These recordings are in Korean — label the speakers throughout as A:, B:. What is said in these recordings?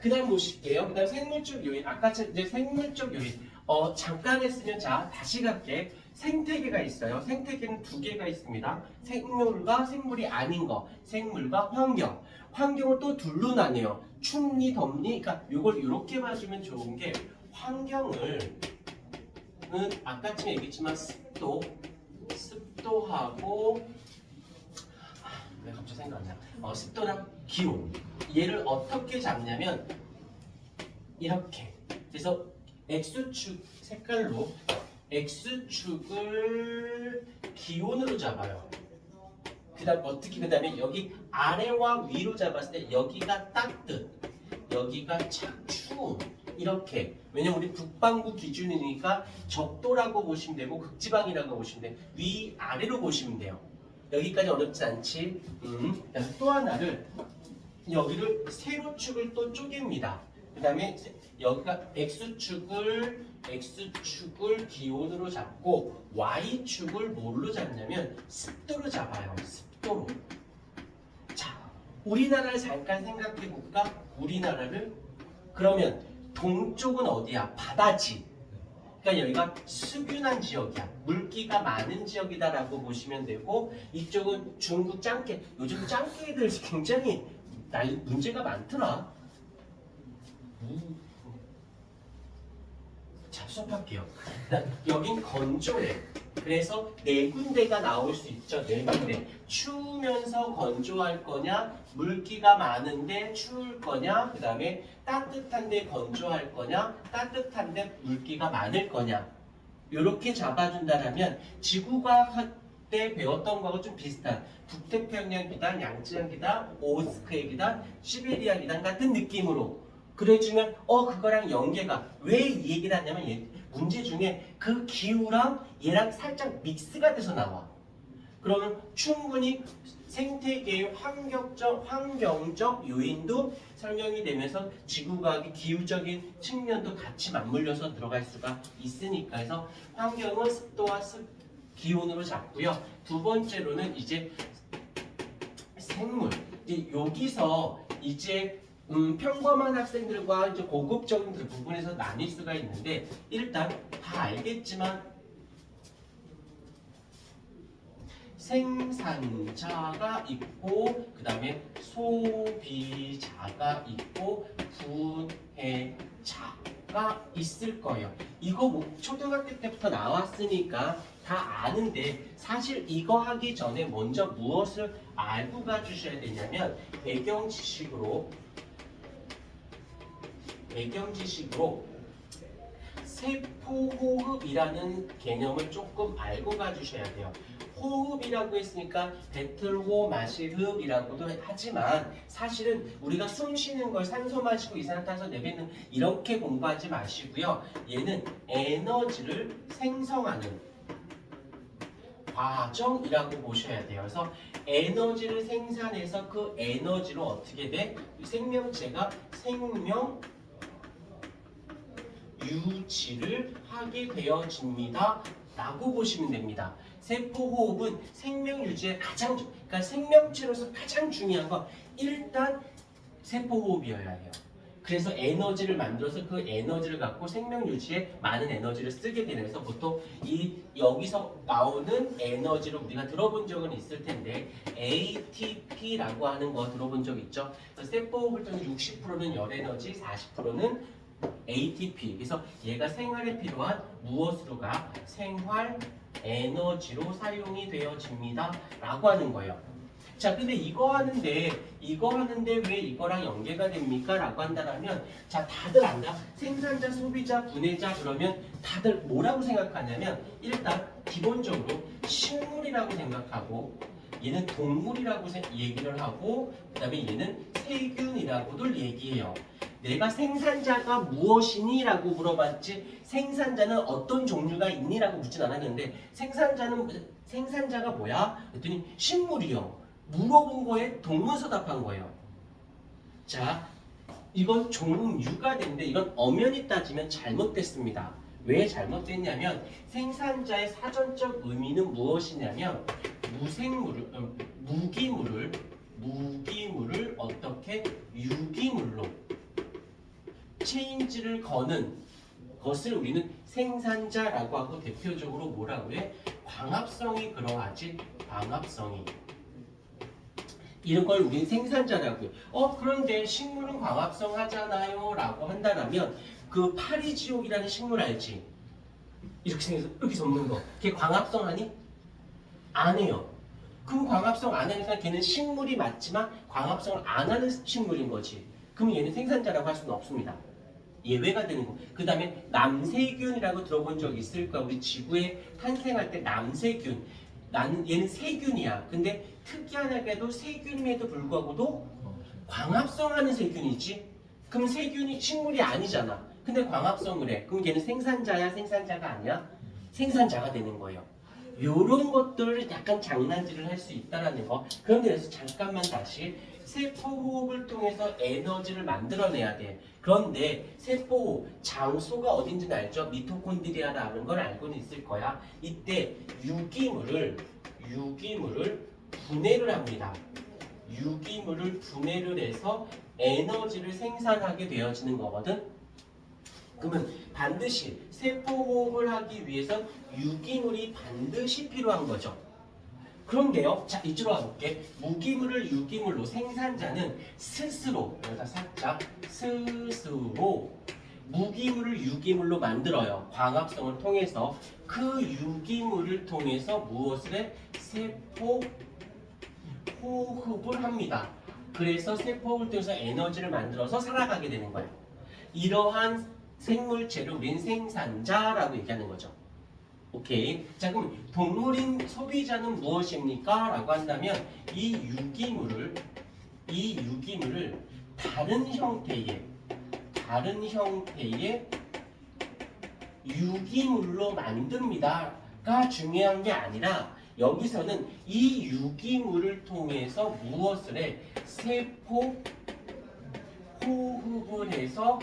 A: 그 다음 보실게요. 그 다음 생물적 요인. 아까 이제 생물적 요인. 잠깐 했으면 자, 다시 갈게. 생태계가 있어요. 생태계는 두 개가 있습니다. 생물과 생물이 아닌 거. 생물과 환경. 환경을 또 둘로 나뉘어요. 춥니, 덥니. 그러니까 이걸 이렇게 봐주면 좋은 게 환경을 아까쯤 얘기했지만 습도하고 왜 갑자기 생각 안 나? 습도랑 기온. 얘를 어떻게 잡냐면 이렇게. 그래서 X축 색깔로 X축을 기온으로 잡아요. 그 다음에 여기 아래와 위로 잡았을 때 여기가 따뜻, 여기가 추움. 이렇게. 왜냐면 우리 북반구 기준이니까 적도라고 보시면 되고 극지방이라고 보시면 돼요. 위, 아래로 보시면 돼요. 여기까지 어렵지 않지? 또 하나를 여기를 세로축을 또 쪼갭니다. 그 다음에 여기가 X축을 기온으로 잡고 Y축을 뭘로 잡냐면 습도로 잡아요. 습도로. 자, 우리나라를 잠깐 생각해 볼까? 우리나라를 그러면 동쪽은 어디야? 바다지. 그러니까 여기가 수균한 지역이야. 물기가 많은 지역이다라고 보시면 되고 이쪽은 중국 짱깨. 요즘 짱깨들 굉장히 문제가 많더라. 자, 수업할게요. 여긴 건조해. 그래서 네 군데가 나올 수 있죠. 네 군데. 추우면서 건조할 거냐, 물기가 많은데 추울 거냐, 그 다음에 따뜻한데 건조할 거냐, 따뜻한데 물기가 많을 거냐. 이렇게 잡아준다면 지구과학 때 배웠던 거하고 좀 비슷한 북태평양 기단, 양쯔양 기단, 오스크의 기단, 시베리아 기단 같은 느낌으로 그래주면 그거랑 연계가 왜 이 얘기를 하냐면 문제 중에 그 기후랑 얘랑 살짝 믹스가 돼서 나와. 그러면 충분히 생태계의 환경적 요인도 설명이 되면서 지구과학의 기후적인 측면도 같이 맞물려서 들어갈 수가 있으니까 해서 환경은 습도와 기온으로 잡고요. 두 번째로는 이제 생물. 여기서 이제 평범한 학생들과 이제 고급적인 그 부분에서 나뉠 수가 있는데 일단 다 알겠지만 생산자가 있고 그 다음에 소비자가 있고 분해자가 있을 거예요. 이거 뭐 초등학교 때부터 나왔으니까 다 아는데 사실 이거 하기 전에 먼저 무엇을 알고 가주셔야 되냐면 배경 지식으로 세포호흡이라는 개념을 조금 알고 가주셔야 돼요. 호흡이라고 했으니까 뱉을호 마실흡이라고도 하지만 사실은 우리가 숨 쉬는 걸 산소 마시고 이산화탄소 내뱉는 이렇게 공부하지 마시고요. 얘는 에너지를 생성하는 과정이라고 보셔야 돼요. 그래서 에너지를 생산해서 그 에너지로 어떻게 돼? 생명체가 생명 유지를 하게 되어집니다. 라고 보시면 됩니다. 세포호흡은 생명 유지에 그러니까 생명체로서 가장 중요한 건 일단 세포호흡이어야 해요. 그래서 에너지를 만들어서 그 에너지를 갖고 생명 유지에 많은 에너지를 쓰게 되는 그래서 보통 여기서 나오는 에너지를 우리가 들어본 적은 있을 텐데 ATP라고 하는 거 들어본 적 있죠? 세포호흡을 통해 60%는 열에너지, 40%는 ATP. 그래서 얘가 생활에 필요한 무엇으로가 생활 에너지로 사용이 되어집니다. 라고 하는 거예요. 자, 근데 이거 하는데 왜 이거랑 연계가 됩니까? 라고 한다면 자, 다들 안다. 생산자, 소비자, 분해자 그러면 다들 뭐라고 생각하냐면 일단 기본적으로 식물이라고 생각하고 얘는 동물이라고 얘기를 하고 그 다음에 얘는 세균이라고들 얘기해요. 내가 생산자가 무엇이니? 라고 물어봤지 생산자는 어떤 종류가 있니? 라고 묻진 않았는데 생산자가 뭐야? 그랬더니 식물이요. 물어본 거에 동문서답한 거예요. 자, 이건 종류가 되는데 이건 엄연히 따지면 잘못됐습니다. 왜 잘못됐냐면 생산자의 사전적 의미는 무엇이냐면 무기물을 어떻게 유기물로 체인지를 거는 것을 우리는 생산자라고 하고 대표적으로 뭐라고 해? 광합성이 그러하지. 광합성이. 이런 걸 우리는 생산자라고 해요. 그런데 식물은 광합성 하잖아요 라고 한다면 그 파리지옥이라는 식물 알지? 이렇게 생겨서 이렇게 접는 거. 걔 광합성 하니? 안 해요. 그럼 광합성 안 하니까 걔는 식물이 맞지만 광합성을 안 하는 식물인 거지. 그럼 얘는 생산자라고 할 수는 없습니다. 예외가 되는 거. 그 다음에 남세균이라고 들어본 적 있을 거야. 우리 지구에 탄생할 때 남세균. 얘는 세균이야. 근데 특이하게도 세균임에도 불구하고도 광합성하는 세균이지. 그럼 세균이 식물이 아니잖아. 근데 광합성을 해. 그럼 얘는 생산자야, 생산자가 아니야? 생산자가 되는 거예요. 요런 것들을 약간 장난질을 할 수 있다라는 거. 그런데 그래서 잠깐만 다시 세포호흡을 통해서 에너지를 만들어내야 돼. 그런데 세포호흡 장소가 어딘지는 알죠? 미토콘드리아라는 걸 알고는 있을 거야. 이때 유기물을 분해를 합니다. 유기물을 분해를 해서 에너지를 생산하게 되어지는 거거든. 그러면 반드시 세포호흡을 하기 위해선 유기물이 반드시 필요한 거죠. 그런데요, 자 이쪽으로 와볼게. 무기물을 유기물로 생산자는 스스로 여기다 살짝 스스로 무기물을 유기물로 만들어요. 광합성을 통해서 그 유기물을 통해서 무엇을 해? 세포 호흡을 합니다. 그래서 세포호흡을 통해서 에너지를 만들어서 살아가게 되는 거예요. 이러한 생물체를 우린 생산자라고 얘기하는 거죠. 오케이. 자, 그럼 동물인 소비자는 무엇입니까? 라고 한다면 이 유기물을 다른 형태의 유기물로 만듭니다가 중요한 게 아니라 여기서는 이 유기물을 통해서 무엇을 해? 세포 호흡을 해서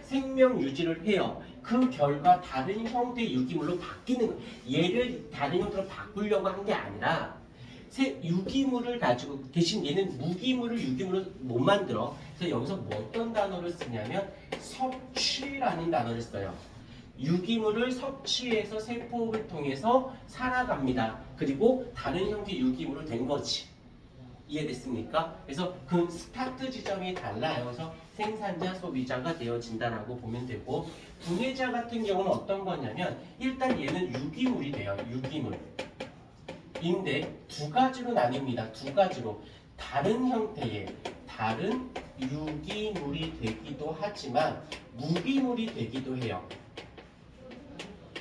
A: 생명 유지를 해요. 그 결과 다른 형태의 유기물로 바뀌는 거예요. 얘를 다른 형태로 바꾸려고 한 게 아니라 유기물을 가지고 대신 얘는 무기물을 유기물로 못 만들어. 그래서 여기서 뭐 어떤 단어를 쓰냐면 섭취라는 단어를 써요. 유기물을 섭취해서 세포를 통해서 살아갑니다. 그리고 다른 형태의 유기물로 된 거지. 이해됐습니까? 그래서 그 스타트 지점이 달라요. 그래서 생산자, 소비자가 되어진다라고 보면 되고, 분해자 같은 경우는 어떤 거냐면 일단 얘는 유기물이 돼요. 유기물인데 두 가지로 나뉩니다. 두 가지로 다른 형태의 다른 유기물이 되기도 하지만 무기물이 되기도 해요.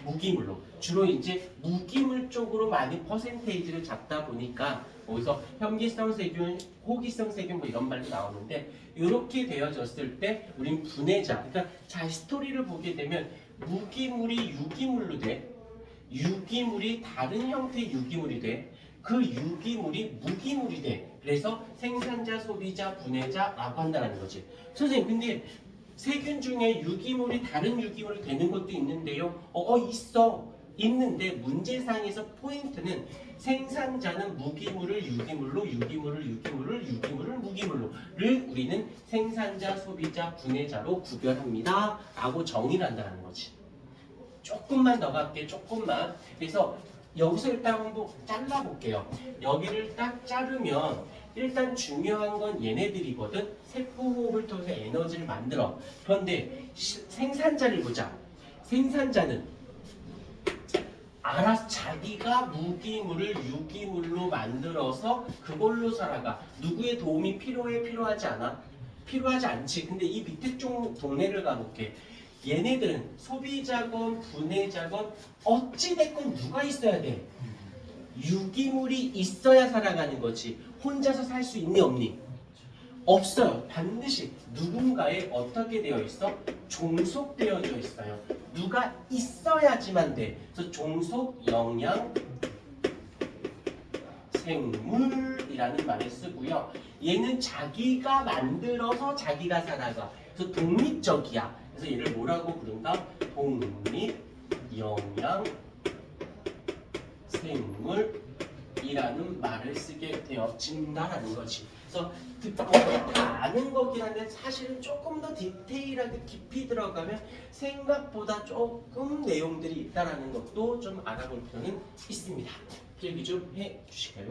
A: 무기물로 주로 이제 무기물 쪽으로 많이 퍼센테이지를 잡다 보니까 거기서 현기성 세균, 호기성 세균 뭐 이런 말도 나오는데 이렇게 되어졌을 때 우린 분해자, 그러니까 자 스토리를 보게 되면 무기물이 유기물로 돼, 유기물이 다른 형태의 유기물이 돼, 그 유기물이 무기물이 돼. 그래서 생산자, 소비자, 분해자라고 한다는 거지. 선생님 근데 세균 중에 유기물이 다른 유기물이 되는 것도 있는데요. 있는데 문제상에서 포인트는 생산자는 무기물을 유기물로, 유기물을 무기물로를 우리는 생산자, 소비자, 분해자로 구별합니다. 라고 정의를 한다는 거지. 조금만 더 갈게, 조금만. 그래서 여기서 일단 한번 잘라볼게요. 여기를 딱 자르면 일단 중요한 건 얘네들이거든. 세포호흡을 통해서 에너지를 만들어. 그런데 생산자를 보자. 생산자는 알아서 자기가 무기물을 유기물로 만들어서 그걸로 살아가. 누구의 도움이 필요해? 필요하지 않아? 필요하지 않지. 근데 이 밑에 쪽 동네를 가볼게. 얘네들은 소비자건 분해자건 어찌됐건 누가 있어야 돼? 유기물이 있어야 살아가는 거지. 혼자서 살 수 있니 없니? 없어요. 반드시 누군가에 어떻게 되어 있어? 종속되어져 있어요. 누가 있어야지만 돼. 그래서 종속 영양 생물이라는 말을 쓰고요. 얘는 자기가 만들어서 자기가 살아가. 그래서 독립적이야. 그래서 얘를 뭐라고 부른다? 독립 영양 생물이라는 말을 쓰게 되어진다라는 거지. 그래서 그래서 듣고 다 아는 거긴 한데 사실은 조금 더 디테일하게 깊이 들어가면 생각보다 조금 내용들이 있다라는 것도 좀 알아볼 필요는 있습니다. 필기 좀 해주실까요?